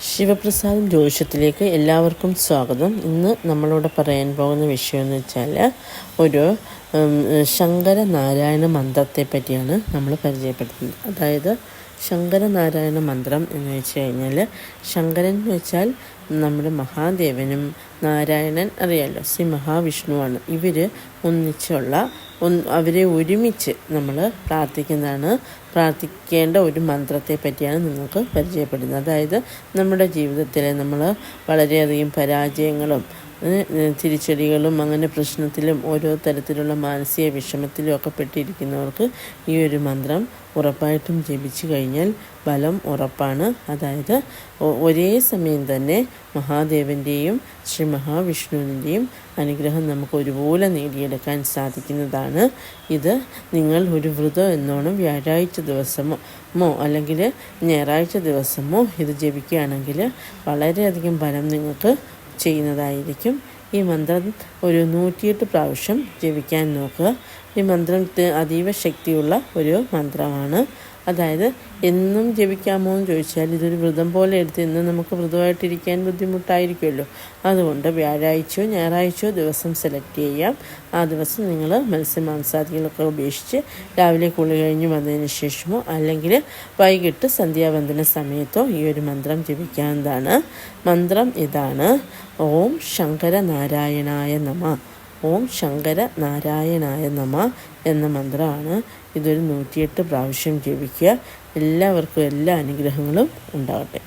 ശിവപ്രസാദം ജ്യോതിഷത്തിലേക്ക് എല്ലാവർക്കും സ്വാഗതം. ഇന്ന് നമ്മളിവിടെ പറയാൻ പോകുന്ന വിഷയം എന്ന് വെച്ചാൽ ഒരു ശങ്കരനാരായണ മന്ത്രത്തെ പറ്റിയാണ് നമ്മൾ പരിചയപ്പെടുത്തുന്നത്. അതായത് ശങ്കരനാരായണ മന്ത്രം എന്ന് വെച്ച് കഴിഞ്ഞാൽ, ശങ്കരൻ എന്ന് വെച്ചാൽ നമ്മുടെ മഹാദേവനും, നാരായണൻ അറിയാമല്ലോ ശ്രീ മഹാവിഷ്ണുവാണ്. ഇവർ അവരെ ഒരുമിച്ച് നമ്മൾ പ്രാർത്ഥിക്കേണ്ട ഒരു മന്ത്രത്തെ പറ്റിയാണ് നിങ്ങൾക്ക് പരിചയപ്പെടുന്നത്. അതായത് നമ്മുടെ ജീവിതത്തിൽ നമ്മൾ വളരെയധികം പരാജയങ്ങളും തിരിച്ചടികളും അങ്ങനെ പ്രശ്നത്തിലും ഓരോ തരത്തിലുള്ള മാനസിക വിഷമത്തിലും ഒക്കെ പെട്ടിരിക്കുന്നവർക്ക് ഈ ഒരു മന്ത്രം ഉറപ്പായിട്ടും ജപിച്ചു കഴിഞ്ഞാൽ ബലം ഉറപ്പാണ്. അതായത് ഒരേ സമയം തന്നെ മഹാദേവൻ്റെയും ശ്രീ മഹാവിഷ്ണുവിൻ്റെയും അനുഗ്രഹം നമുക്ക് ഒരുപോലെ നേടിയെടുക്കാൻ സാധിക്കുന്നതാണ്. ഇത് നിങ്ങൾ ഒരു വ്രതം എന്നോണം വ്യാഴാഴ്ച ദിവസമോ അല്ലെങ്കിൽ ഞായറാഴ്ച ദിവസമോ ഇത് ജപിക്കുകയാണെങ്കിൽ വളരെയധികം ബലം നിങ്ങൾക്ക് ചെയ്യുന്നതായിരിക്കും. ഈ മന്ത്രം ഒരു 108 പ്രാവശ്യം ജപിക്കാൻ നോക്കുക. ഈ മന്ത്രം അതീവ ശക്തിയുള്ള ഒരു മന്ത്രമാണ്. അതായത് എന്നും ജപിക്കാമോ എന്ന് ചോദിച്ചാൽ, ഇതൊരു വ്രതം പോലെ എടുത്ത് ഇന്ന് നമുക്ക് വ്രതമായിട്ടിരിക്കാൻ ബുദ്ധിമുട്ടായിരിക്കുമല്ലോ. അതുകൊണ്ട് വ്യാഴാഴ്ചയോ ഞായറാഴ്ചയോ ദിവസം സെലക്ട് ചെയ്യാം. ആ ദിവസം നിങ്ങൾ മത്സ്യമാംസാദികളൊക്കെ ഉപേക്ഷിച്ച് രാവിലെ കുളി കഴിഞ്ഞ് വന്നതിന് ശേഷമോ അല്ലെങ്കിൽ വൈകിട്ട് സന്ധ്യാവന്ദന സമയത്തോ ഈ ഒരു മന്ത്രം ജപിക്കാവുന്നതാണ്. മന്ത്രം ഇതാണ്: ഓം ശങ്കരനാരായണായ നമഃ. ഓം ശങ്കരനാരായണായ നമഃ എന്ന മന്ത്രമാണ്. ഇതൊരു 108 പ്രാവശ്യം ജപിക്കുക. എല്ലാവർക്കും എല്ലാ അനുഗ്രഹങ്ങളും ഉണ്ടാകട്ടെ.